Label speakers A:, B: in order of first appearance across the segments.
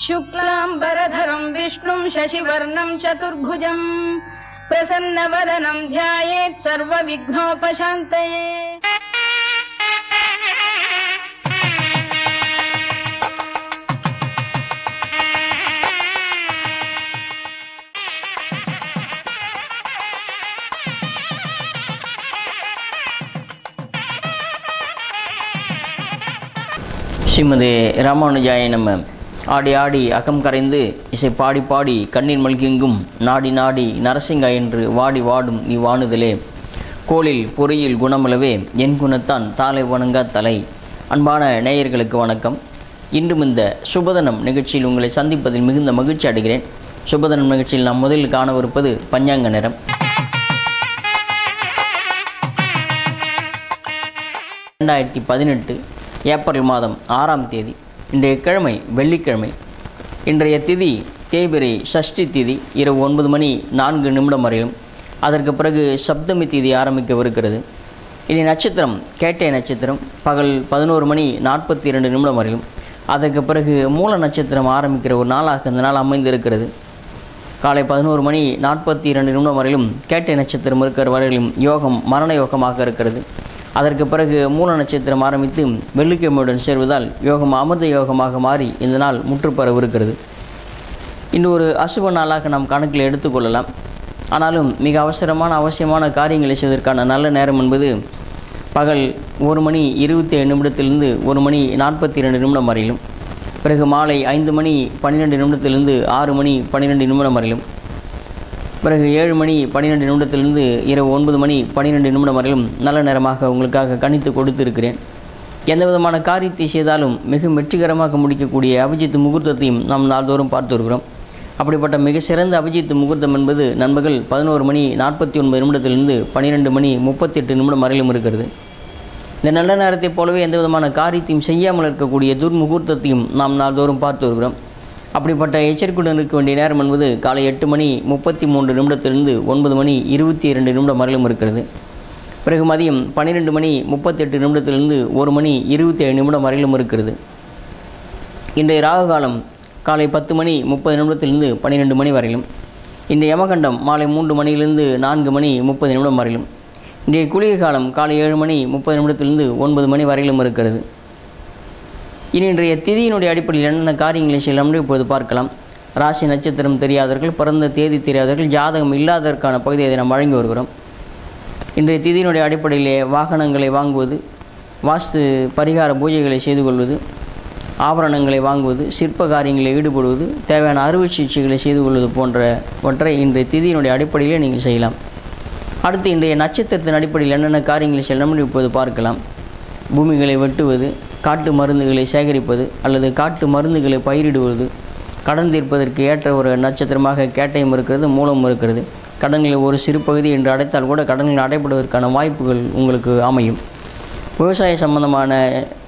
A: शुक्लांबरधरं विष्णुं शशिवर्णं चतुर्भुजं प्रसन्नवदनं ध्यायेत् सर्वविघ्नोपशान्तये।
B: ஸ்ரீமதே ராமானுஜாய நம. ஆடி ஆடி அகம் கரைந்து இசை பாடி பாடி கண்ணீர் மல்கிங்கும் நாடி நாடி நரசிங்கா என்று வாடி வாடும் இவ்வாணுதலே கோளில் பொறியில் குணமளவே என் குணத்தான் தாளை வணங்கா தலை. அன்பான நேயர்களுக்கு வணக்கம். இன்றும் இந்த சுபதனம் நிகழ்ச்சியில் உங்களை சந்திப்பதில் மிகுந்த மகிழ்ச்சி அடைகிறேன். சுபதனம் நிகழ்ச்சியில் நாம் முதலில் காணவிருப்பது பஞ்சாங்க நேரம். 2018 ஏப்ரல் மாதம் 6ஆம் தேதி, இன்றைய கிழமை வெள்ளிக்கிழமை. இன்றைய திதி தேய்பிரை சஷ்டி திதி இரவு 9:04 வரையிலும், அதற்கு பிறகு சப்தமி திதி ஆரம்பிக்கவிருக்கிறது. இனி நட்சத்திரம் கேட்டை நட்சத்திரம் பகல் 11:42 வரையிலும், அதற்கு பிறகு மூல நட்சத்திரம் ஆரம்பிக்கிற ஒரு நாளாக இந்த நாள் அமைந்திருக்கிறது. காலை 11:42 வரையிலும் கேட்டை நட்சத்திரம் இருக்கிற வரையிலும் யோகம் மரண யோகமாக இருக்கிறது. அதற்கு பிறகு மூல நட்சத்திரம் ஆரம்பித்து வெள்ளிக்கிழமையுடன் சேர்வதால் யோகம் அமிர்த யோகமாக மாறி இந்த நாள் முற்றுப்பெறவிருக்கிறது. இன்று ஒரு அசுப நாளாக நாம் கணக்கில் எடுத்துக்கொள்ளலாம். ஆனாலும் மிக அவசியமான காரியங்களை செய்வதற்கான நல்ல நேரம் என்பது பகல் 1:27 1:42 வரையிலும், பிறகு மாலை 5:12 6:12 வரையிலும், பிறகு 7:12 இரவு 9:12 வரையிலும் நல்ல நேரமாக உங்களுக்காக கணித்து கொடுத்திருக்கிறேன். எந்த விதமான காரியத்தை செய்தாலும் மிக வெற்றிகரமாக முடிக்கக்கூடிய அபிஜித் முகூர்த்தத்தையும் நாம் நாள்தோறும் பார்த்து வருகிறோம். அப்படிப்பட்ட மிக சிறந்த அபிஜித் முகூர்த்தம் என்பது நண்பர்கள் 11:49 12:38 வரையிலும் இருக்கிறது. இந்த நல்ல நேரத்தைப் போலவே எந்த விதமான காரியத்தையும் செய்யாமல் இருக்கக்கூடிய துர்முகூர்த்தத்தையும் நாம் நாள்தோறும் பார்த்து வருகிறோம். அப்படிப்பட்ட எச்சரிக்கையுடன் இருக்க வேண்டிய நேரம் என்பது காலை 8:33 9:22 வரையிலும் இருக்கிறது. பிறகு மதியம் 12:38 1:27 வரையிலும் இருக்கிறது. இன்றைய ராகு காலம் காலை 10:30 12 வரையிலும், இன்றைய யமகண்டம் மாலை 3 4:30 வரையிலும், இன்றைய குளிகை காலம் காலை 7:30 9 வரையிலும் இருக்கிறது. இனி இன்றைய திதியினுடைய அடிப்படையில் என்னென்ன காரியங்களை செய்யலாம் என்று இப்போது பார்க்கலாம். ராசி நட்சத்திரம் தெரியாதவர்கள், பிறந்த தேதி தெரியாதவர்கள், ஜாதகம் இல்லாததற்கான பகுதியை அதை நாம் வழங்கி வருகிறோம். இன்றைய திதியினுடைய அடிப்படையிலே வாகனங்களை வாங்குவது, வாஸ்து பரிகார பூஜைகளை செய்து கொள்வது, ஆபரணங்களை வாங்குவது, சிற்ப காரியங்களில் ஈடுபடுவது, தேவையான அறுவை சிகிச்சைகளை செய்து கொள்வது போன்றவற்றை இன்றைய திதியினுடைய அடிப்படையிலே நீங்கள் செய்யலாம். அடுத்து இன்றைய நட்சத்திரத்தின் அடிப்படையில் என்னென்ன காரியங்களை செய்யலாம் என்று இப்போது பார்க்கலாம். பூமிகளை வெட்டுவது, காட்டு மருந்துகளை சேகரிப்பது அல்லது காட்டு மருந்துகளை பயிரிடுவது, கடன் தீர்ப்பதற்கு ஏற்ற ஒரு நட்சத்திரமாக கேட்டையும் இருக்கிறது, மூலமும் இருக்கிறது. கடன்களில் ஒரு சிறு பகுதி என்று அடைத்தால் கூட கடன்கள் அடைபடுவதற்கான வாய்ப்புகள் உங்களுக்கு அமையும். விவசாய சம்பந்தமான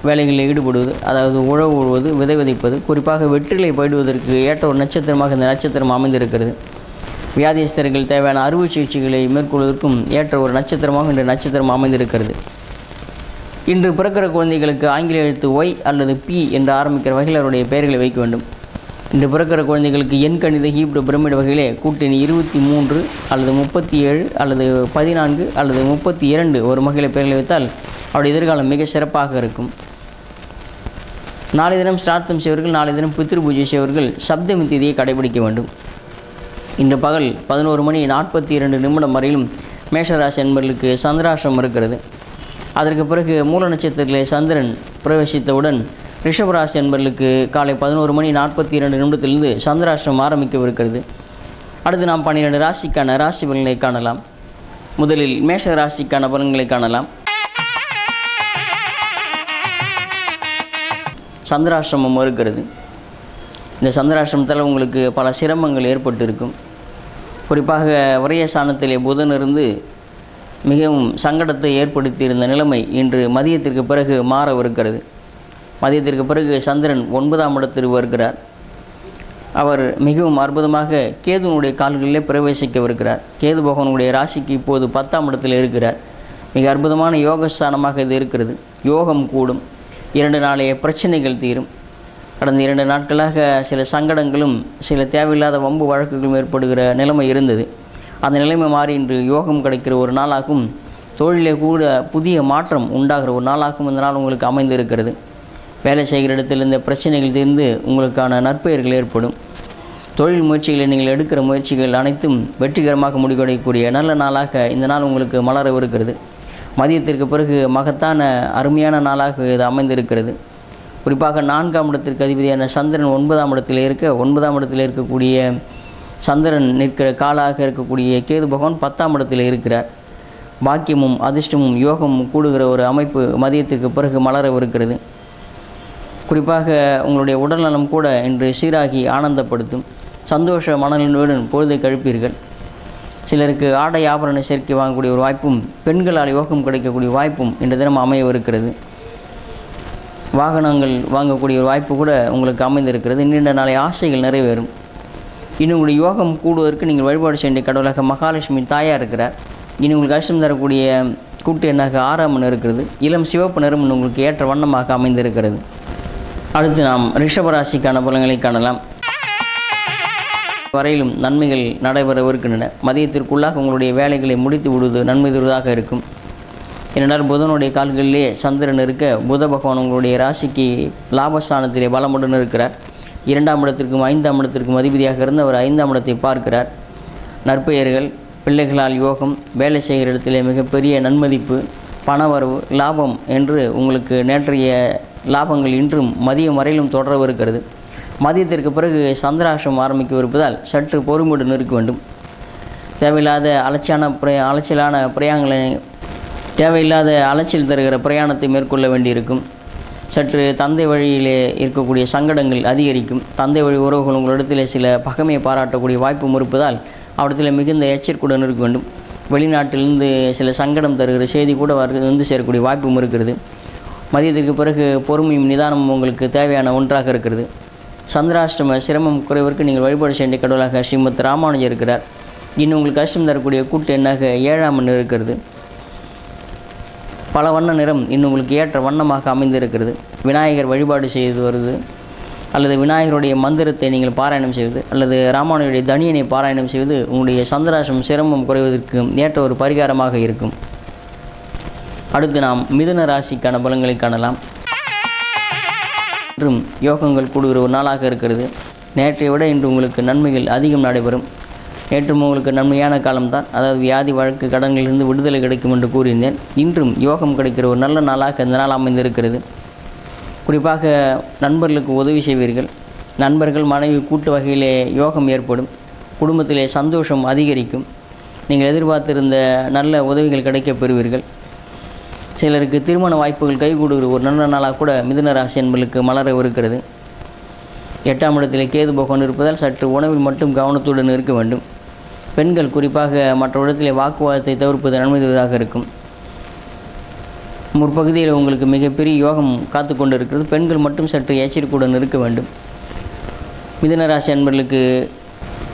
B: வேலைகளில் ஈடுபடுவது, அதாவது உழவு உழுவது, விதை விதைப்பது, குறிப்பாக வெற்றிலை பயிடுவதற்கு ஏற்ற ஒரு நட்சத்திரமாக இந்த நட்சத்திரம் அமைந்திருக்கிறது. வியாதிஸ்தர்கள் தேவையான அறுவை சிகிச்சைகளை மேற்கொள்வதற்கும் ஏற்ற ஒரு நட்சத்திரமாக இந்த நட்சத்திரம் அமைந்திருக்கிறது. இன்று பிறக்கிற குழந்தைகளுக்கு ஆங்கில எழுத்து ஒய் அல்லது பி என்று ஆரம்பிக்கிற வகையில் அவருடைய பெயர்களை வைக்க வேண்டும். இன்று பிறக்கிற குழந்தைகளுக்கு எண் கணித ஹீப்ரு பிரமிடு வகையிலே கூட்டணி 23 அல்லது 37 அல்லது 14 அல்லது 32 ஒரு வகையில் பெயர்களை வைத்தால் அவருடைய எதிர்காலம் மிக சிறப்பாக இருக்கும். நாளை தினம் சிரார்த்தம் செய்வர்கள், நாளை தினம் பித்ரு பூஜை செய்வர்கள் சப்தமி திதியை கடைபிடிக்க வேண்டும். இன்று பகல் 11:42 வரையிலும் மேஷராசி என்பவர்களுக்கு சந்திராஷ்டிரம் இருக்கிறது. அதற்கு பிறகு மூல நட்சத்திரத்திலே சந்திரன் பிரவேசித்தவுடன் ரிஷபராசி என்பவர்களுக்கு காலை 11:42 சந்திராஷ்டிரம் ஆரம்பிக்கவிருக்கிறது. அடுத்து நாம் 12 ராசிக்கான ராசி பலன்களை காணலாம். முதலில் மேஷ ராசிக்கான பலன்களை காணலாம். சந்திராஷ்டிரமம் இருக்கிறது. இந்த சந்திராஷ்டிரமத்தால் உங்களுக்கு பல சிரமங்கள் ஏற்பட்டிருக்கும். குறிப்பாக விரயஸ்தானத்திலே புதன் இருந்து மிகவும் சங்கடத்தை ஏற்படுத்தியிருந்த நிலைமை இன்று மதியத்திற்கு பிறகு மாறவிருக்கிறது. மதியத்திற்கு பிறகு சந்திரன் 9ஆம் இடத்திற்கு வருகிறார். அவர் மிகவும் அற்புதமாக கேதுனுடைய கால்களிலே பிரவேசிக்கவிருக்கிறார். கேது பகவானுடைய ராசிக்கு இப்போது 10ஆம் இடத்தில் இருக்கிறார். மிக அற்புதமான யோகஸ்தானமாக இது இருக்கிறது. யோகம் கூடும். 2 நாளைய பிரச்சனைகள் தீரும். கடந்த 2 நாட்களாக சில சங்கடங்களும் சில தேவையில்லாத வம்பு வழக்குகளும் ஏற்படுகிற நிலைமை இருந்தது. அந்த நிலைமை மாறி இன்று யோகம் கிடைக்கிற ஒரு நாளாகவும் தொழிலே கூட புதிய மாற்றம் உண்டாகிற ஒரு நாளாகவும் இந்த நாள் உங்களுக்கு அமைந்திருக்கிறது. வேலை செய்கிற இடத்தில் இந்த பிரச்சனைகள் தீர்ந்து உங்களுக்கான நற்பெயர்கள் ஏற்படும். தொழில் முயற்சிகளை நீங்கள் எடுக்கிற முயற்சிகள் அனைத்தும் வெற்றிகரமாக முடிவடையக்கூடிய நல்ல நாளாக இந்த நாள் உங்களுக்கு மலரவிருக்கிறது. மதியத்திற்கு பிறகு மகத்தான அருமையான நாளாக இது அமைந்திருக்கிறது. குறிப்பாக 4ஆம் இடத்திற்கு அதிபதியான சந்திரன் 9ஆம் இடத்தில் இருக்க 9ஆம் இடத்தில் இருக்கக்கூடிய சந்திரன் நிற்கிற காலாக இருக்கக்கூடிய கேது பகவான் 10ஆம் இடத்தில் இருக்கிறார். பாக்கியமும் அதிர்ஷ்டமும் யோகமும் கூடுகிற ஒரு அமைப்பு மதியத்திற்கு பிறகு மலரவிருக்கிறது. குறிப்பாக உங்களுடைய உடல்நலம் கூட இன்று சீராகி ஆனந்தப்படுத்தும். சந்தோஷ மனநிலையுடன் பொழுதை கழிப்பீர்கள். சிலருக்கு ஆடை ஆபரண சேர்க்கை வாங்கக்கூடிய ஒரு வாய்ப்பும் பெண்களால் யோகம் கிடைக்கக்கூடிய வாய்ப்பும் இன்று தினம் அமையவிருக்கிறது. வாகனங்கள் வாங்கக்கூடிய ஒரு வாய்ப்பு கூட உங்களுக்கு அமைந்திருக்கிறது. நீண்ட நாளை ஆசைகள் நிறைவேறும். இன்னும் உங்களுடைய யோகம் கூடுவதற்கு நீங்கள் வழிபாடு செய்ய வேண்டிய கடவுளாக மகாலட்சுமி தாயாக இருக்கிறார். இனி உங்களுக்கு கஷ்டம் தரக்கூடிய கூட்டு எண்ணாக 6ஆம் எண் இருக்கிறது. இளம் சிவப்பு நிறம் உங்களுக்கு ஏற்ற வண்ணமாக அமைந்திருக்கிறது. அடுத்து நாம் ரிஷபராசிக்கான பலன்களை காணலாம். வரையிலும் நன்மைகள் நடைபெறவிருக்கின்றன. மதியத்திற்குள்ளாக உங்களுடைய வேலைகளை முடித்து விடுவது நன்மை தருவதாக இருக்கும். ஏனென்றால் புதனுடைய கால்களிலே சந்திரன் இருக்க புத பகவான் உங்களுடைய ராசிக்கு லாபஸ்தானத்திலே பலமுடன் இருக்கிறார். 2ஆம் இடத்திற்கும் 5ஆம் இடத்திற்கும் அதிபதியாக இருந்து அவர் 5ஆம் இடத்தை பார்க்கிறார். நற்பெயர்கள், பிள்ளைகளால் யோகம், வேலை செய்கிற இடத்திலே மிகப்பெரிய நன்மதிப்பு, பணவரவு, லாபம் என்று உங்களுக்கு நேற்றைய லாபங்கள் இன்றும் மதியம் வரையிலும் தொடரவிருக்கிறது. மதியத்திற்கு பிறகு சந்திராஷ்டிரம் ஆரம்பிக்கவிருப்பதால் சற்று பொறுமையுடன் இருக்க வேண்டும். தேவையில்லாத அலைச்சல் தருகிற பிரயாணத்தை மேற்கொள்ள வேண்டியிருக்கும். சற்று தந்தை வழியிலே இருக்கக்கூடிய சங்கடங்கள் அதிகரிக்கும். தந்தை வழி உறவுகள் உங்களிடத்தில் சில பகைமையை பாராட்டக்கூடிய வாய்ப்பும் இருப்பதால் அவரிடத்தில் மிகுந்த எச்சரிக்கையுடன் இருக்க வேண்டும். வெளிநாட்டிலிருந்து சில சங்கடம் தருகிற செய்தி கூட வந்து சேரக்கூடிய வாய்ப்பும் இருக்கிறது. மதியத்திற்கு பிறகு பொறுமையும் நிதானமும் உங்களுக்கு தேவையான ஒன்றாக இருக்கிறது. சந்திராஷ்டிரம சிரமம் குறைவதற்கு நீங்கள் வழிபாடு செய்ய கடவுளாக ஸ்ரீமத் ராமானுஜர் இருக்கிறார். இன்னும் உங்களுக்கு கஷ்டம் தரக்கூடிய கூட்டு எண்ணாக 7ஆம் எண் இருக்கிறது. பல வண்ண நிறம் இன்னும் உங்களுக்கு ஏற்ற வண்ணமாக அமைந்திருக்கிறது. விநாயகர் வழிபாடு செய்து வருது, அல்லது விநாயகருடைய மந்திரத்தை நீங்கள் பாராயணம் செய்வது, அல்லது ராமானுடைய தனியனை பாராயணம் செய்வது உங்களுடைய சந்திராஷ்டிரம் சிரமம் குறைவதற்கு ஏற்ற ஒரு பரிகாரமாக இருக்கும். அடுத்து நாம் மிதுன ராசிக்கான பலன்களை காணலாம். இன்றும் யோகங்கள் கூடுகிற ஒரு நாளாக இருக்கிறது. நேற்றை விட இன்று உங்களுக்கு நன்மைகள் அதிகம் நடைபெறும். நேற்றும் உங்களுக்கு நன்மையான காலம்தான். அதாவது வியாதி வழக்கு கடன்களிலிருந்து விடுதலை கிடைக்கும் என்று கூறியிருந்தேன். இன்றும் யோகம் கிடைக்கிற ஒரு நல்ல நாளாக இந்த நாள் அமைந்திருக்கிறது. குறிப்பாக நண்பர்களுக்கு உதவி செய்வீர்கள். நண்பர்கள் மனைவி கூட்டு வகையிலே யோகம் ஏற்படும். குடும்பத்திலே சந்தோஷம் அதிகரிக்கும். நீங்கள் எதிர்பார்த்திருந்த நல்ல உதவிகள் கிடைக்கப் பெறுவீர்கள். சிலருக்கு திருமண வாய்ப்புகள் கைகூடுகிற ஒரு நல்ல நாளாக கூட மிதுன ராசி என்பதற்கு மலரவிருக்கிறது. 8ஆம் இடத்திலே கேது பகவான் இருப்பதால் சற்று உணவில் மட்டும் கவனத்துடன் இருக்க வேண்டும். பெண்கள் குறிப்பாக மற்ற இடத்திலே வாக்குவாதத்தை தவிர்ப்பது நன்மை தருவதாக இருக்கும். முற்பகுதியில் உங்களுக்கு மிகப்பெரிய யோகம் காத்து கொண்டு இருக்கிறது. பெண்கள் மட்டும் சற்று எச்சரிக்கையுடன் இருக்க வேண்டும். மிதுன ராசி அன்பர்களுக்கு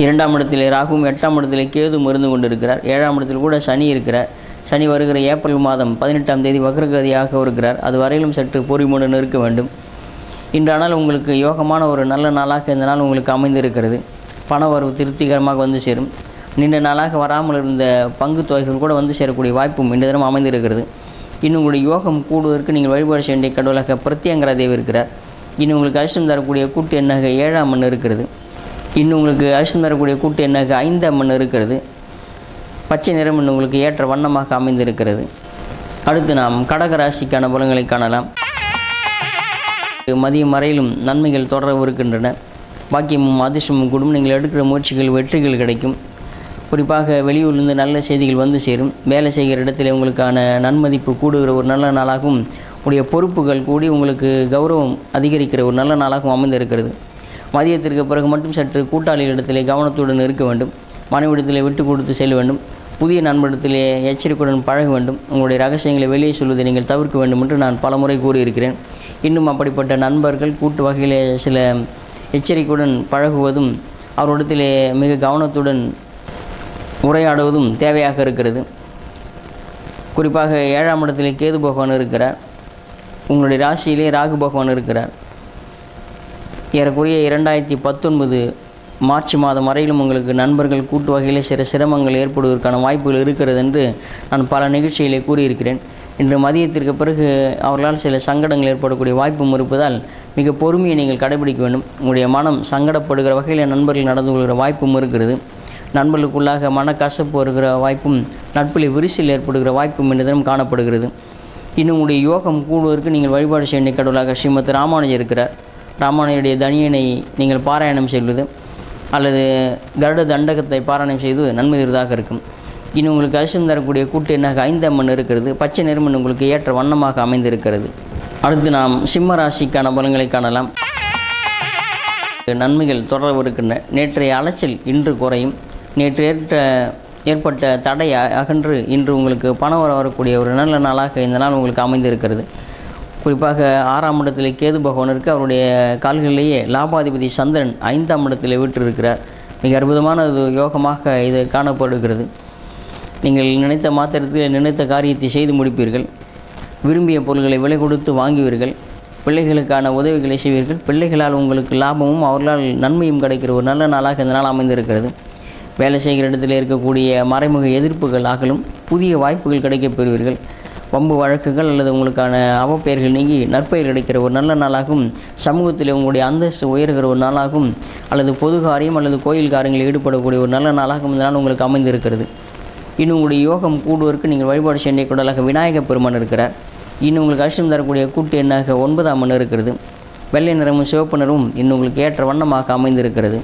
B: 2ஆம் இடத்திலே ராகுவும் 8ஆம் இடத்திலே கேதும் இருந்து கொண்டிருக்கிறார். 7ஆம் இடத்தில் கூட சனி இருக்கிறார். சனி வருகிற ஏப்ரல் மாதம் 18ஆம் தேதி வக்ரகதியாக இருக்கிறார். அது வரையிலும் சற்று பொறுமையுடன் இருக்க வேண்டும். இன்றானால் உங்களுக்கு யோகமான ஒரு நல்ல நாளாக இந்த நாள் உங்களுக்கு அமைந்திருக்கிறது. பண வரவு திருப்திகரமாக வந்து சேரும். நீண்ட நாளாக வராமல் இருந்த பங்கு தொகைகள் கூட வந்து சேரக்கூடிய வாய்ப்பும் இந்த தினம் அமைந்திருக்கிறது. இன்னும் உங்களுடைய யோகம் கூடுவதற்கு நீங்கள் வழிபாடு செய்ய வேண்டிய கடவுளாக பிரத்யங்கரா தேவி இருக்கிறார். இன்னும் உங்களுக்கு அதிர்ஷ்டம் தரக்கூடிய கூட்டு எண்ணாக 7ஆம் எண் இருக்கிறது. இன்னும் உங்களுக்கு அதிர்ஷ்டம் தரக்கூடிய கூட்டு எண்ணாக 5ஆம் எண் இருக்கிறது. பச்சை நிறம் இன்னும் உங்களுக்கு ஏற்ற வண்ணமாக அமைந்திருக்கிறது. அடுத்து நாம் கடக ராசிக்கான பலன்களை காணலாம். மதியம் வரையிலும் நன்மைகள் தொடரவிருக்கின்றன. பாக்கியமும் அதிர்ஷ்டமும் கூடும். நீங்கள் எடுக்கிற முயற்சிகள் வெற்றிகள் கிடைக்கும். குறிப்பாக வெளியூரிலிருந்து நல்ல செய்திகள் வந்து சேரும். வேலை செய்கிற இடத்துல உங்களுக்கான நன்மதிப்பு கூடுகிற ஒரு நல்ல நாளாகவும் உடைய பொறுப்புகள் கூடி உங்களுக்கு கௌரவம் அதிகரிக்கிற ஒரு நல்ல நாளாகவும் அமைந்திருக்கிறது. மதியத்திற்கு பிறகு மட்டும் சற்று கூட்டாளிகளிடத்திலே கவனத்துடன் இருக்க வேண்டும். மனைவிடத்திலே விட்டு கொடுத்து செல்ல வேண்டும். புதிய நண்பரிடத்திலே எச்சரிக்கையுடன் பழக வேண்டும். உங்களுடைய ரகசியங்களை வெளியே சொல்வதை நீங்கள் தவிர்க்க வேண்டும் என்று நான் பலமுறை கூறியிருக்கிறேன். இன்னும் அப்படிப்பட்ட நண்பர்கள் கூட்டு வகையிலே சில எச்சரிக்கையுடன் பழகுவதும் அவரிடத்திலே மிக கவனத்துடன் உரையாடுவதும் தேவையாக இருக்கிறது. குறிப்பாக 7ஆம் இடத்திலே கேது பகவான் இருக்கிறார். உங்களுடைய ராசியிலே ராகு பகவான் இருக்கிறார். ஏறக்குறைய 2019 மார்ச் மாதம் வரையிலும் உங்களுக்கு நண்பர்கள் கூட்டு வகையில் சில சிரமங்கள் ஏற்படுவதற்கான வாய்ப்புகள் இருக்கிறது என்று நான் பல நிகழ்ச்சிகளை கூறியிருக்கிறேன். இன்று மதியத்திற்கு பிறகு அவர்களால் சில சங்கடங்கள் ஏற்படக்கூடிய வாய்ப்பும் இருப்பதால் மிக பொறுமையை நீங்கள் கடைபிடிக்க வேண்டும். உங்களுடைய மனம் சங்கடப்படுகிற வகையில் நண்பர்கள் நடந்து கொள்கிற வாய்ப்பும் இருக்கிறது. நண்பர்களுக்குள்ளாக மனக்கசப்பு வருகிற வாய்ப்பும் நட்பில் விரிசல் ஏற்படுகிற வாய்ப்பும் இந்த தினம் காணப்படுகிறது. இன்னும் உங்களுடைய யோகம் கூடுவதற்கு நீங்கள் வழிபாடு செய்ய கடவுளாக ஸ்ரீமத் ராமானுஜர் இருக்கிறார். ராமானுஜருடைய தனியனை நீங்கள் பாராயணம் செய்வது அல்லது கருட தண்டகத்தை பாராயணம் செய்து நன்மை தருவதாக இருக்கும். இன்னும் உங்களுக்கு அதிர்ஷ்டம் தரக்கூடிய கூட்டு எண்ணாக 5 அம்மன் இருக்கிறது. பச்சை நிறமன் உங்களுக்கு ஏற்ற வண்ணமாக அமைந்திருக்கிறது. அடுத்து நாம் சிம்ம ராசிக்கான பலன்களை காணலாம். நன்மைகள் தொடரவிருக்கின்றன. நேற்றைய அலைச்சல் இன்று குறையும். நேற்று ஏற்பட்ட தடை அகன்று இன்று உங்களுக்கு பணம் வரக்கூடிய ஒரு நல்ல நாளாக இந்த நாள் உங்களுக்கு அமைந்திருக்கிறது. குறிப்பாக 6ஆம் இடத்தில் கேது பகவான் இருக்குது. அவருடைய கால்களிலேயே லாபாதிபதி சந்திரன் 5ஆம் இடத்தில் விட்டிருக்கிறார். மிக அற்புதமான ஒரு யோகமாக இது காணப்படுகிறது. நீங்கள் நினைத்த மாத்திரத்தில் நினைத்த காரியத்தை செய்து முடிப்பீர்கள். விரும்பிய பொருள்களை விலை கொடுத்து வாங்குவீர்கள். பிள்ளைகளுக்கான உதவிகளை செய்வீர்கள். பிள்ளைகளால் உங்களுக்கு லாபமும் அவர்களால் நன்மையும் கிடைக்கிற ஒரு நல்ல நாளாக இந்த நாள் அமைந்திருக்கிறது. வேலை செய்கிற இடத்துல இருக்கக்கூடிய மறைமுக எதிர்ப்புகள் அகலும். புதிய வாய்ப்புகள் கிடைக்கப் பெறுவீர்கள். வம்பு வழக்குகள் அல்லது உங்களுக்கான அவப்பெயர்கள் நீங்கி நற்பெயர் கிடைக்கிற ஒரு நல்ல நாளாகவும், சமூகத்தில் உங்களுடைய அந்தஸ்து உயர்கிற ஒரு நாளாகவும், அல்லது பொது காரியம் அல்லது கோயில் காரியங்களில் ஈடுபடக்கூடிய ஒரு நல்ல நாளாகவும் இந்த நாள் உங்களுக்கு அமைந்திருக்கிறது. இன்னும் உங்களுடைய யோகம் கூடுவதற்கு நீங்கள் வழிபாடு செய்ய கூடலாக விநாயகப் பெருமான் இருக்கிறார். இன்னும் உங்களுக்கு அதிர்ஷ்டம் தரக்கூடிய கூட்டு எண்ணாக 9ஆம் எண் இருக்கிறது. வெள்ளை நிறமும் சிவப்பு நிறமும் இன்னும் உங்களுக்கு ஏற்ற வண்ணமாக அமைந்திருக்கிறது.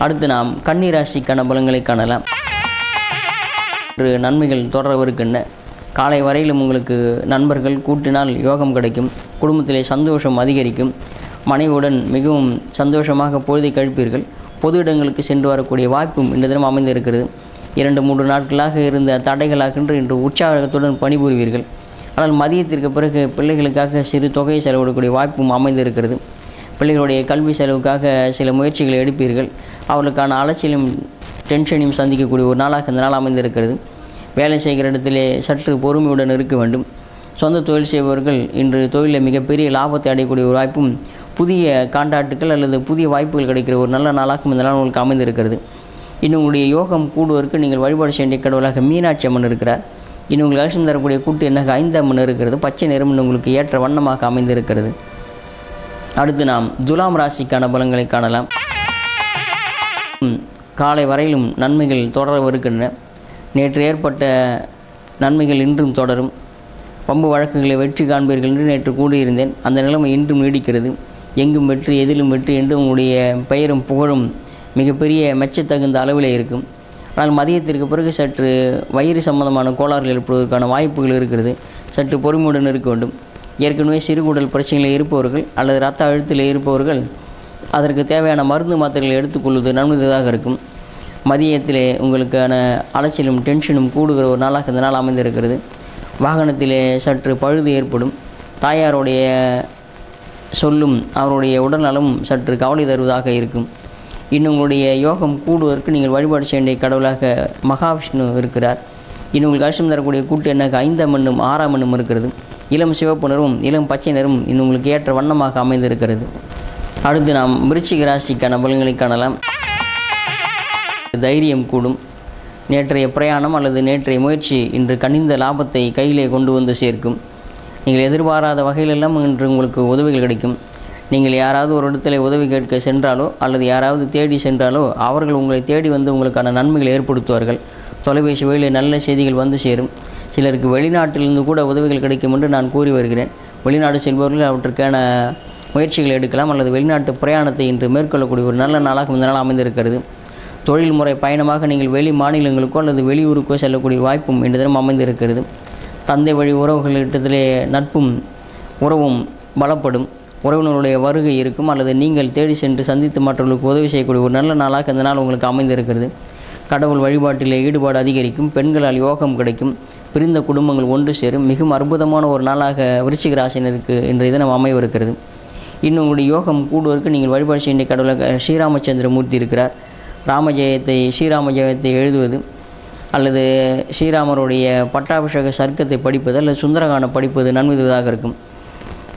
B: அடுத்து நாம் கன்னி ராசிக்கான பலன்களை காணலாம். நன்மைகள் தொடரவிருக்கின்றன. காலை வரையிலும் உங்களுக்கு நண்பர்கள் கூட்டினால் யோகம் கிடைக்கும். குடும்பத்திலே சந்தோஷம் அதிகரிக்கும். மனைவியுடன் மிகவும் சந்தோஷமாக பொழுதை கழிப்பீர்கள். பொது இடங்களுக்கு சென்று வரக்கூடிய வாய்ப்பும் இந்த தினம் அமைந்திருக்கிறது. 2-3 நாட்களாக இருந்த தடைகளாகின்ற இன்று உற்சாகத்துடன் பணிபுரிவீர்கள். ஆனால் மதியத்திற்கு பிறகு பிள்ளைகளுக்காக சிறு தொகையை செலவிடக்கூடிய வாய்ப்பும் அமைந்திருக்கிறது. பிள்ளைகளுடைய கல்வி செலவுக்காக சில முயற்சிகளை எடுப்பீர்கள். அவர்களுக்கான அலைச்சலையும் டென்ஷனையும் சந்திக்கக்கூடிய ஒரு நாளாக இந்த நாள் அமைந்திருக்கிறது. வேலை செய்கிற இடத்திலே சற்று பொறுமையுடன் இருக்க வேண்டும். சொந்த தொழில் செய்பவர்கள் இன்று தொழிலில் மிகப்பெரிய லாபத்தை அடையக்கூடிய ஒரு வாய்ப்பும், புதிய கான்ட்ராக்டுகள் அல்லது புதிய வாய்ப்புகள் கிடைக்கிற ஒரு நல்ல நாளாகவும் இந்த நாள் உங்களுக்கு அமைந்திருக்கிறது. இன்னும் உங்களுடைய யோகம் கூடுவதற்கு நீங்கள் வழிபாடு செய்ய கடவுளாக மீனாட்சி அம்மன் இருக்கிறார். இன்னும் உங்களுக்கு அதிர்ஷ்டம் தரக்கூடிய கூட்டு எண்ணாக 5ஆம் எண் இருக்கிறது. பச்சை நிறம் உங்களுக்கு ஏற்ற வண்ணமாக அமைந்திருக்கிறது. அடுத்து நாம் துலாம் ராசிக்கான பலன்களை காணலாம். காலை வரையிலும் நன்மைகள் தொடரவிருக்கின்றன. நேற்று ஏற்பட்ட நன்மைகள் இன்றும் தொடரும். பம்பு வழக்குகளை வெற்றி காண்பீர்கள் என்று நேற்று கூறியிருந்தேன். அந்த நிலைமை இன்றும் நீடிக்கிறது. எங்கும் வெற்றி எதிலும் வெற்றி என்று உங்களுடைய பெயரும் புகழும் மிகப்பெரிய மெச்சத்தகுந்த அளவில் இருக்கும். ஆனால் மதியத்திற்கு பிறகு சற்று வயிறு சம்பந்தமான கோளாறுகள் ஏற்படுவதற்கான வாய்ப்புகள் இருக்கிறது. சற்று பொறுமையுடன் இருக்க வேண்டும். ஏற்கனவே சிறுகுடல் பிரச்சனைகளில் இருப்பவர்கள் அல்லது இரத்த அழுத்தத்தில் இருப்பவர்கள் அதற்கு தேவையான மருந்து மாத்திரைகளை எடுத்துக்கொள்வது நன்மையாக இருக்கும். மதியத்திலே உங்களுக்கான அலைச்சலும் டென்ஷனும் கூடுகிற ஒரு நாளாக இந்த நாள் அமைந்திருக்கிறது. வாகனத்திலே சற்று பழுது ஏற்படும். தாயாருடைய சொல்லும் அவருடைய உடல்நலமும் சற்று கவலை தருவதாக இருக்கும். இன்னும் உங்களுடைய யோகம் கூடுவதற்கு நீங்கள் வழிபாடு செய்ய வேண்டிய கடவுளாக மகாவிஷ்ணு இருக்கிறார். இன்னும் உங்களுக்கு அதிர்ஷ்டம் தரக்கூடிய கூட்டு எண்ணாக 5ஆம் எண்ணும் 6ஆம் எண்ணும் இருக்கிறது. இளம் சிவப்பு நிறமும் இளம் பச்சை நிறமும் இன்னும் உங்களுக்கு ஏற்ற வண்ணமாக அமைந்திருக்கிறது. அடுத்து நாம் விருச்சிக ராசிக்கான பலன்களை காணலாம். தைரியம் கூடும். நேற்றைய பிரயாணம் அல்லது நேற்றைய முயற்சி இன்று கனிந்த லாபத்தை கையிலே கொண்டு வந்து சேர்க்கும். நீங்கள் எதிர்பாராத வகையிலெல்லாம் இன்று உங்களுக்கு உதவிகள் கிடைக்கும். நீங்கள் யாராவது ஒரு இடத்துல உதவி கேட்க சென்றாலோ அல்லது யாராவது தேடி சென்றாலோ அவர்கள் உங்களை தேடி வந்து உங்களுக்கான நன்மைகளை ஏற்படுத்துவார்கள். தொலைபேசி வழியில் நல்ல செய்திகள் வந்து சேரும். சிலருக்கு வெளிநாட்டிலிருந்து கூட உதவிகள் கிடைக்கும் என்று நான் கூறி வருகிறேன். வெளிநாடு செல்பவர்கள் அவற்றுக்கான முயற்சிகளை எடுக்கலாம் அல்லது வெளிநாட்டு பிரயாணத்தை இன்று மேற்கொள்ளக்கூடிய ஒரு நல்ல நாளாக இந்த நாள் அமைந்திருக்கிறது. தொழில்முறை பயணமாக நீங்கள் வெளி மாநிலங்களுக்கோ அல்லது வெளியூருக்கோ செல்லக்கூடிய வாய்ப்பும் இன்று தினம் அமைந்திருக்கிறது. தந்தை வழி உறவுகளிடத்திலே நட்பும் உறவும் பலப்படும். உறவினருடைய வருகை இருக்கும் அல்லது நீங்கள் தேடி சென்று சந்தித்து மற்றவர்களுக்கு உதவி செய்யக்கூடிய ஒரு நல்ல நாளாக இந்த நாள் உங்களுக்கு அமைந்திருக்கிறது. கடவுள் வழிபாட்டிலே ஈடுபாடு அதிகரிக்கும். பெண்களால் யோகம் கிடைக்கும். பிரிந்த குடும்பங்கள் ஒன்று சேரும். மிகவும் அற்புதமான ஒரு நாளாக விருச்சிக ராசினருக்கு இன்றைய தினம் அமைவிருக்கிறது. இன்னும் உங்களுடைய யோகம் கூடுவதற்கு நீங்கள் வழிபாடு செய்ய வேண்டிய கடவுளாக ஸ்ரீராமச்சந்திரமூர்த்தி இருக்கிறார். ஸ்ரீராம ஜெயத்தை எழுதுவது அல்லது ஸ்ரீராமருடைய பட்டாபிஷேக சர்க்கத்தை படிப்பது அல்லது சுந்தரகாண்டம் படிப்பது நன்மையாக இருக்கும்.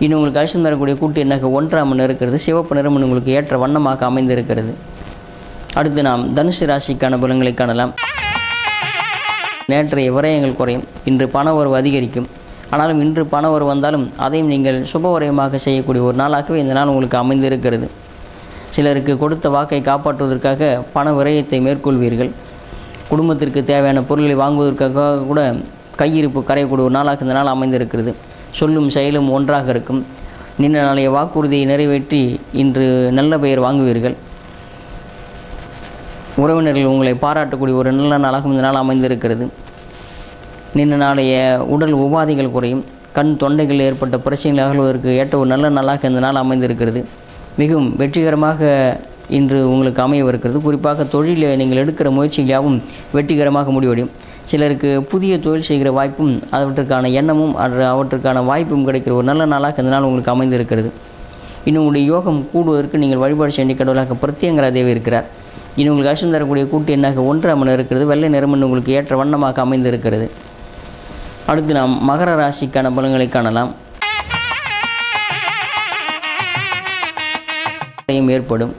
B: இன்னும் உங்களுக்கு அதிர்ஷ்டம் தரக்கூடிய கூட்டு எண்ணாக 1ஆம் எண் இருக்கிறது. சிவப்பு நிறம் உங்களுக்கு ஏற்ற வண்ணமாக அமைந்திருக்கிறது. அடுத்து நாம் தனுசு ராசிக்கான பலன்களை காணலாம். நேற்றைய விரயங்கள் குறையும். இன்று பண வரவு அதிகரிக்கும். ஆனாலும் இன்று பண வரவு வந்தாலும் அதையும் நீங்கள் சுபவரயமாக செய்யக்கூடிய ஒரு நாளாகவே இந்த நாள் உங்களுக்கு அமைந்திருக்கிறது. சிலருக்கு கொடுத்த வாக்கை காப்பாற்றுவதற்காக பண விரயத்தை மேற்கொள்வீர்கள். குடும்பத்திற்கு தேவையான பொருட்களை வாங்குவதற்காக கூட கையிருப்பு கரையக்கூடிய ஒரு நாளாக இந்த நாள் அமைந்திருக்கிறது. சொல்லும் செயலும் ஒன்றாக இருக்கும். நின்ற நாளைய வாக்குறுதியை நிறைவேற்றி இன்று நல்ல பெயர் வாங்குவீர்கள். உறவினர்கள் உங்களை பாராட்டக்கூடிய ஒரு நல்ல நாளாக இந்த நாள் அமைந்திருக்கிறது. நின்ற நாளைய உடல் உபாதைகள் குறையும். கண் தொண்டைகளில் ஏற்பட்ட பிரச்சனைகளை அகழ்வதற்கு ஏற்ற ஒரு நல்ல நாளாக இந்த நாள் அமைந்திருக்கிறது. மிகவும் வெற்றிகரமாக இன்று உங்களுக்கு அமையவிருக்கிறது. குறிப்பாக தொழிலில் நீங்கள் எடுக்கிற முயற்சிகள் யாவும் வெற்றிகரமாக முடிவடையும். சிலருக்கு புதிய தொழில் செய்கிற வாய்ப்பும் அவற்றுக்கான எண்ணமும் அவற்றுக்கான வாய்ப்பும் கிடைக்கிற ஒரு நல்ல நாளாக இந்த நாள் உங்களுக்கு அமைந்திருக்கிறது. இன்னும் உங்களுடைய யோகம் கூடுவதற்கு நீங்கள் வழிபாடு செய்ய கடவுளாக பிரத்யங்கரா தேவி இருக்கிறார். இன்னும் உங்களுக்கு அதிர்ஷ்டம் தரக்கூடிய கூட்டு எண்ணாக 1ஆம் எண் இருக்கிறது. வெள்ளை நிறம் உங்களுக்கு ஏற்ற வண்ணமாக அமைந்திருக்கிறது. அடுத்து நாம் மகர ராசிக்கான பலன்களை காணலாம். ஏற்படும்.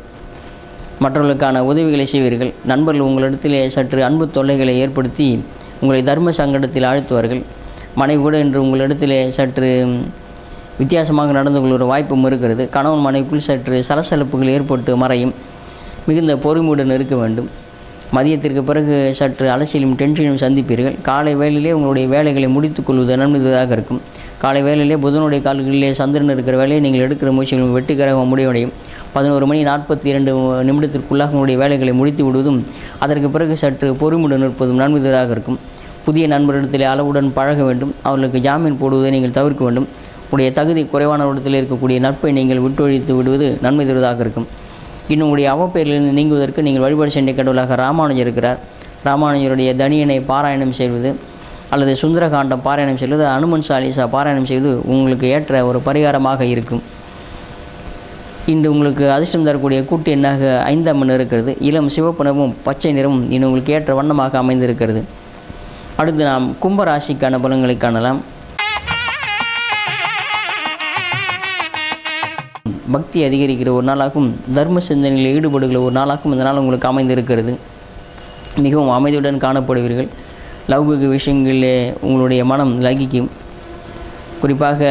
B: மற்றவர்களுக்கான உதவிகளை செய்வீர்கள். நண்பர்கள் உங்களிடத்திலே சற்று அன்பு தொல்லைகளை ஏற்படுத்தி உங்களை தர்ம சங்கடத்தில் ஆழ்த்துவார்கள். மனைவி கூட இன்று உங்களிடத்திலே சற்று வித்தியாசமாக நடந்து கொள்கிற வாய்ப்பும் இருக்கிறது. கணவன் மனைவிக்குள் சற்று சலசலப்புகள் ஏற்பட்டு மறையும். மிகுந்த பொறுமையுடன் இருக்க வேண்டும். மதியத்திற்கு பிறகு சற்று அலட்சியிலும் டென்ஷனும் சந்திப்பீர்கள். காலை வேளையிலே உங்களுடைய வேலைகளை முடித்துக் கொள்வது நன்மையாக இருக்கும். காலை வேளையிலே புதனுடைய கால்களிலே சந்திரன் இருக்கிற வேலையை நீங்கள் எடுக்கிற முயற்சிகளும் வெற்றிகரமாக முடிவடையும். 11 மணி 42 நிமிடத்திற்குள்ளாக உங்களுடைய வேலைகளை முடித்து விடுவதும் அதற்கு பிறகு சற்று பொறுமையுடன் இருப்பதும் நன்மையாக இருக்கும். புதிய நண்பரிடத்திலே அளவுடன் பழக வேண்டும். அவர்களுக்கு ஜாமீன் போடுவதை நீங்கள் தவிர்க்க வேண்டும். உடைய தகுதி குறைவான இடத்தில் இருக்கக்கூடிய நட்பை நீங்கள் விட்டொழித்து விடுவது நன்மை தருவதாக இருக்கும். இன்னும் உங்களுடைய அவப்பெயரிலிருந்து நீங்குவதற்கு நீங்கள் வழிபாடு சென்ற கடவுளாக ராமானுஜர் இருக்கிறார். ராமானுஜருடைய தனியனை பாராயணம் செய்வது அல்லது சுந்தரகாண்டம் பாராயணம் செய்வது, அனுமன் சாலிசா பாராயணம் செய்வது உங்களுக்கு ஏற்ற ஒரு பரிகாரமாக இருக்கும். இன்று உங்களுக்கு அதிர்ஷ்டம் தரக்கூடிய கூட்டு எண்ணாக 5ஆம் எண் இருக்கிறது. இளம் சிவப்பு நிறமும் பச்சை நிறமும் இன்னும் உங்களுக்கு ஏற்ற வண்ணமாக அமைந்திருக்கிறது. அடுத்து நாம் கும்பராசிக்கான பலன்களை காணலாம். பக்தி அதிகரிக்கிற ஒரு நாளாகவும் தர்ம சிந்தனைகளில் ஈடுபடுகிற ஒரு நாளாகவும் இந்த நாள் உங்களுக்கு அமைந்திருக்கிறது. மிகவும் அமைதியுடன் காணப்படுவீர்கள். லௌகிக விஷயங்களிலே உங்களுடைய மனம் லகிக்கும். குறிப்பாக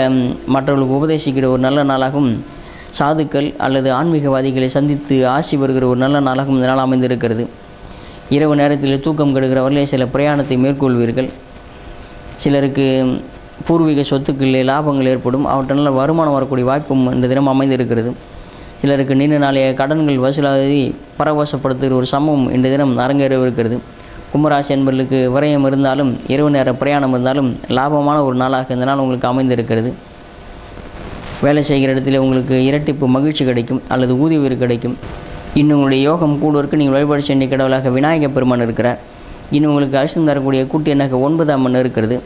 B: மற்றவர்களுக்கு உபதேசிக்கிற ஒரு நல்ல நாளாகவும் சாதுக்கள் அல்லது ஆன்மீகவாதிகளை சந்தித்து ஆசி வருகிற ஒரு நல்ல நாளாகவும் இந்த நாள் அமைந்திருக்கிறது. இரவு நேரத்தில் தூக்கம் கெடுக்கிறவர்களே சில பிரயாணத்தை மேற்கொள்வீர்கள். சிலருக்கு பூர்வீக சொத்துக்களிலே லாபங்கள் ஏற்படும். அவற்றால் வருமானம் வரக்கூடிய வாய்ப்பும் இந்த தினம் அமைந்திருக்கிறது. சிலருக்கு நீண்ட நாளைய கடன்கள் வசூலாகி பரவசப்படுத்துகிற ஒரு சம்பவம் இந்த தினம் அரங்கேறவிருக்கிறது. கும்பராசி என்பவர்களுக்கு விரயம் இருந்தாலும் இரவு நேர பிரயாணம் இருந்தாலும் லாபமான ஒரு நாளாக இந்த நாள் உங்களுக்கு அமைந்திருக்கிறது. வேலை செய்கிற இடத்துல உங்களுக்கு இரட்டிப்பு மகிழ்ச்சி கிடைக்கும் அல்லது ஊதிய உயர்வு கிடைக்கும். இன்னும் உங்களுடைய யோகம் கூடுவதற்கு நீங்கள் வழிபாடு சென்ற கடவுளாக விநாயகப் பெருமான் இருக்கிறார். இன்னும் உங்களுக்கு அதிர்ஷ்டம் தரக்கூடிய கூட்டு எண்ணாக 9ஆம் எண் இருக்கிறது.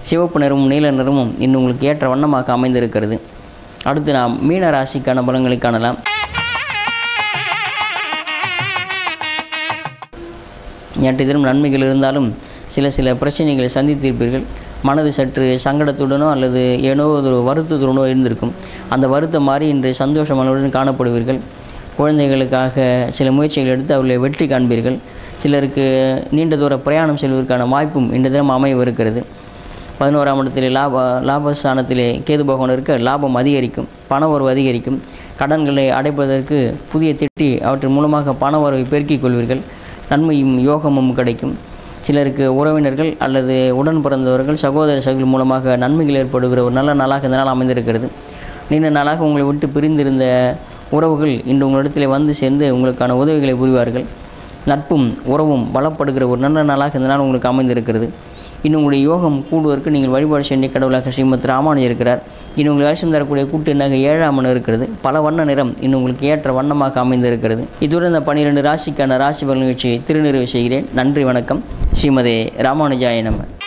B: சிவப்பு நிறமும் நீல நிறமும் இன்னும் உங்களுக்கு ஏற்ற வண்ணமாக அமைந்திருக்கிறது. அடுத்து நாம் மீன ராசிக்கான பலன்களை காணலாம். நேற்று தினம் நன்மைகள் இருந்தாலும் சில பிரச்சனைகளை சந்தித்திருப்பீர்கள். மனது சற்று சங்கடத்துடனோ அல்லது ஏனோ ஒரு வருத்தத்துடனோ இருந்திருக்கும். அந்த வருத்தம் மாறி இன்று சந்தோஷமானவுடன் காணப்படுவீர்கள். குழந்தைகளுக்காக சில முயற்சிகள் எடுத்து அவர்களை வெற்றி காண்பீர்கள். சிலருக்கு நீண்ட தூர பிரயாணம் செல்வதற்கான வாய்ப்பும் இந்த தினம் அமையவிருக்கிறது. 11ஆம் இடத்திலே லாபஸ்தானத்திலே கேது பகவான் இருக்க லாபம் அதிகரிக்கும். பண வரவு அதிகரிக்கும். கடன்களை அடைப்பதற்கு புதிய திட்டி அவற்றின் மூலமாக பண வரவை பெருக்கிக் கொள்வீர்கள். நன்மையும் யோகமும் கிடைக்கும். சிலருக்கு உறவினர்கள் அல்லது உடன் பிறந்தவர்கள் சகோதர சகோதரி மூலமாக நன்மைகள் ஏற்படுகிற ஒரு நல்ல நாளாக இந்த நாள் அமைந்திருக்கிறது. நீண்ட நாளாக உங்களை விட்டு பிரிந்திருந்த உறவுகள் இன்று உங்களிடத்தில் வந்து சேர்ந்து உங்களுக்கான உதவிகளை புரிவார்கள். நட்பும் உறவும் பலப்படுகிற ஒரு நல்ல நாளாக இந்த நாள் உங்களுக்கு அமைந்திருக்கிறது. இன்னும் உங்களுடைய யோகம் கூடுவதற்கு நீங்கள் வழிபாடு சென்ற கடவுளாக ஸ்ரீமத் ராமானுஜர் இருக்கிறார். இன்னும் உங்களுக்கு அதிர்ஷ்டம் தரக்கூடிய கூட்டு எண்ணாக 7ஆம் எண் இருக்கிறது. பல வண்ண நிறம் இன்னும் உங்களுக்கு ஏற்ற வண்ணமாக அமைந்திருக்கிறது. இத்துடன் இந்த 12 ராசிக்கான ராசி பலன் நிகழ்ச்சியை திருநிறைவு செய்கிறேன். நன்றி, வணக்கம். ஸ்ரீமதே ராமானுஜாய நமः.